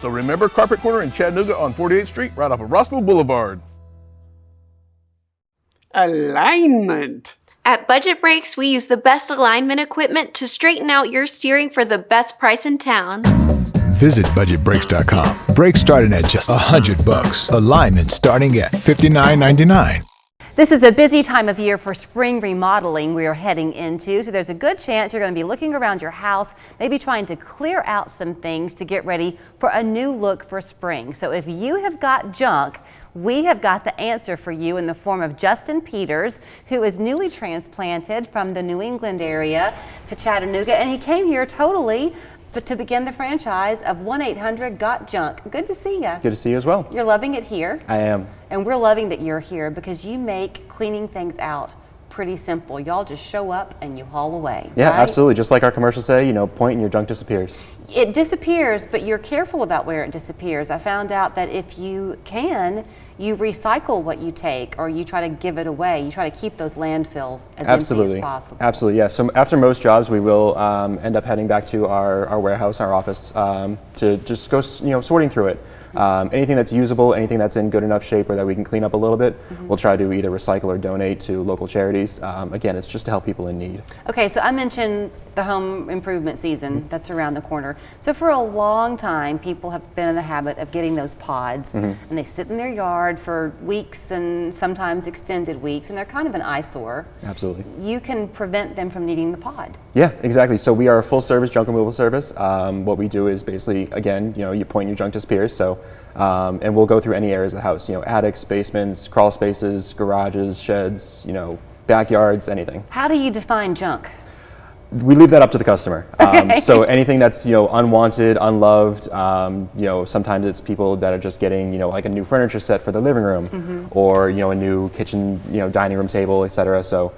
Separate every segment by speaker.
Speaker 1: So remember Carpet Corner in Chattanooga on 48th Street, right off of Rossville Boulevard.
Speaker 2: Alignment.
Speaker 3: At Budget Brakes, we use the best alignment equipment to straighten out your steering for the best price in town.
Speaker 4: Visit budgetbrakes.com. Brakes starting at just $100. Alignment starting at $59.99.
Speaker 5: This is a busy time of year for spring remodeling we are heading into, so there's a good chance you're going to be looking around your house, maybe trying to clear out some things to get ready for a new look for spring. So if you have got junk, we have got the answer for you in the form of Justin Peters, who is newly transplanted from the New England area to Chattanooga, and he came here totally to begin the franchise of 1-800-GOT-JUNK. Good to see you.
Speaker 6: Good to see you as well.
Speaker 5: You're loving it here.
Speaker 6: I am.
Speaker 5: And we're loving that you're here because you make cleaning things out pretty simple. Y'all just show up and you haul away.
Speaker 6: Yeah,
Speaker 5: right?
Speaker 6: Absolutely. Just like our commercials say, you know, point and your junk disappears.
Speaker 5: It disappears, but you're careful about where it disappears. I found out that if you can, you recycle what you take or you try to give it away. You try to keep those landfills as empty as possible.
Speaker 6: Absolutely, yeah. So after most jobs, we will end up heading back to our warehouse, our office, to just go, sorting through it. Anything that's usable, anything that's in good enough shape or that we can clean up a little bit, we'll try to either recycle or donate to local charities. Again, it's just to help people in need.
Speaker 5: Okay, so I mentioned the home improvement season that's around the corner. So for a long time, people have been in the habit of getting those pods, and they sit in their yard for weeks and sometimes extended weeks, and they're kind of an eyesore.
Speaker 6: Absolutely.
Speaker 5: You can prevent them from needing the pod.
Speaker 6: Yeah, exactly. So we are a full service junk removal service. What we do is basically, again, you point and your junk disappears. So, and we'll go through any areas of the house, attics, basements, crawl spaces, garages, sheds, backyards, anything.
Speaker 5: How do you define junk?
Speaker 6: We leave that up to the customer.
Speaker 5: Okay.
Speaker 6: So anything that's unwanted, unloved, sometimes it's people that are just getting like a new furniture set for the living room, or a new kitchen, dining room table, etc. So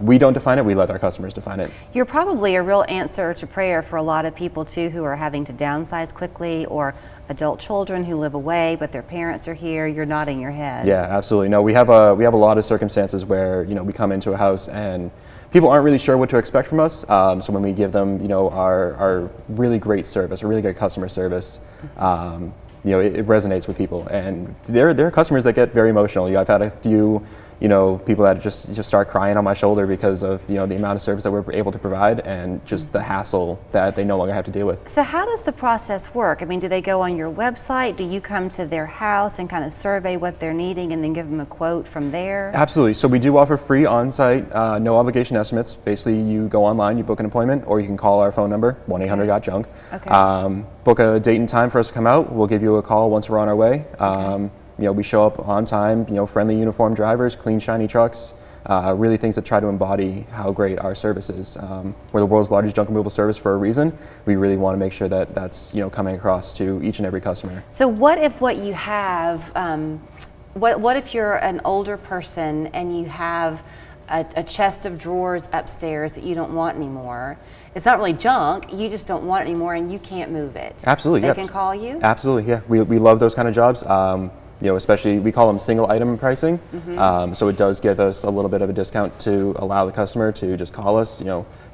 Speaker 6: we don't define it; we let our customers define it.
Speaker 5: You're probably a real answer to prayer for a lot of people too, who are having to downsize quickly, or adult children who live away but their parents are here. You're nodding your head.
Speaker 6: Yeah, absolutely. No, we have a lot of circumstances where we come into a house and people aren't really sure what to expect from us. So when we give them, our really great service, a really great customer service, it resonates with people. And there are customers that get very emotional. I've had a few, people that just start crying on my shoulder because of, the amount of service that we're able to provide and just the hassle that they no longer have to deal with.
Speaker 5: So how does the process work? I mean, do they go on your website? Do you come to their house and kind of survey what they're needing and then give them a quote from there?
Speaker 6: Absolutely. So we do offer free on-site, no obligation estimates. Basically, you go online, you book an appointment, or you can call our phone number, 1-800-GOT-JUNK.
Speaker 5: Okay.
Speaker 6: Book a date and time for us to come out. We'll give you a call once we're on our way. Okay. We show up on time, friendly uniformed drivers, clean, shiny trucks, really things that try to embody how great our service is. We're the world's largest junk removal service for a reason. We really want to make sure that that's, coming across to each and every customer.
Speaker 5: So what if what you have, what if you're an older person and you have a chest of drawers upstairs that you don't want anymore? It's not really junk, you just don't want it anymore and you can't move it.
Speaker 6: Absolutely,
Speaker 5: They can call you?
Speaker 6: Absolutely, yeah. We love those kind of jobs. Especially we call them single item pricing. So it does give us a little bit of a discount to allow the customer to just call us,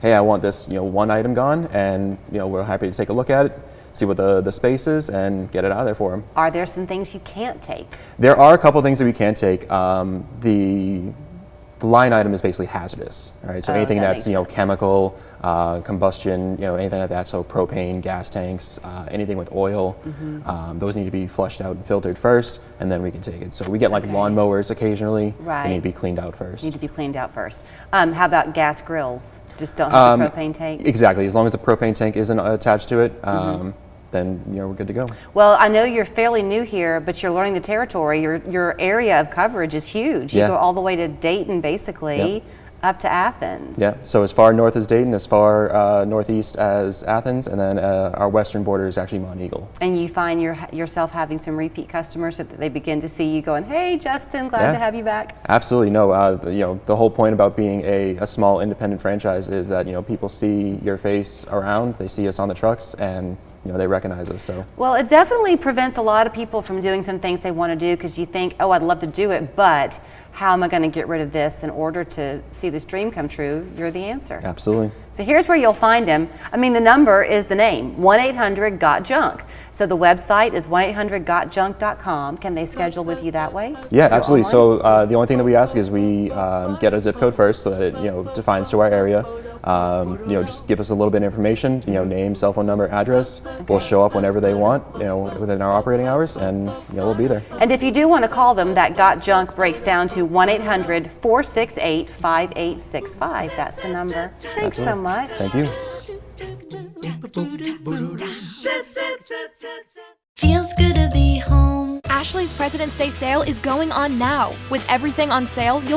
Speaker 6: hey, I want this, one item gone, and we're happy to take a look at it, see what the space is, and get it out of there for them.
Speaker 5: Are there some things you can't take?
Speaker 6: There are a couple things that we can take. The line item is basically hazardous, all right? So anything that's chemical, combustion, anything like that. So propane, gas tanks, anything with oil, those need to be flushed out and filtered first, and then we can take it. So we get like lawnmowers occasionally.
Speaker 5: Right.
Speaker 6: They need to be cleaned out first.
Speaker 5: Need to be cleaned out first. How about gas grills? Just don't have the propane tank?
Speaker 6: Exactly. As long as the propane tank isn't attached to it, then we're good to go.
Speaker 5: Well, I know you're fairly new here, but you're learning the territory. Your area of coverage is huge. You go all the way to Dayton, basically, up to Athens.
Speaker 6: Yeah, so as far north as Dayton, as far northeast as Athens, and then our western border is actually Monteagle.
Speaker 5: And you find yourself having some repeat customers so that they begin to see you going, hey, Justin, glad to have you back.
Speaker 6: Absolutely. No, the whole point about being a small independent franchise is that, people see your face around, they see us on the trucks, and they recognize us. So.
Speaker 5: Well, it definitely prevents a lot of people from doing some things they want to do because you think, oh, I'd love to do it, but how am I going to get rid of this in order to see this dream come true? You're the answer.
Speaker 6: Absolutely.
Speaker 5: So here's where you'll find him. I mean, the number is the name, 1-800-GOT-JUNK. So the website is 1-800-GOT-JUNK.com. Can they schedule with you that way?
Speaker 6: Yeah,
Speaker 5: Go
Speaker 6: absolutely.
Speaker 5: online?
Speaker 6: So the only thing that we ask is we get a zip code first so that it defines to our area. Just give us a little bit of information, name, cell phone number, address. We'll show up whenever they want, within our operating hours, and we'll be there.
Speaker 5: And if you do want to call them, that Got Junk breaks down to 1-800-468-5865. That's the number. Thanks so much.
Speaker 6: Thank you.
Speaker 7: Feels good to be home.
Speaker 8: Ashley's President's Day sale is going on now. With everything on sale, you'll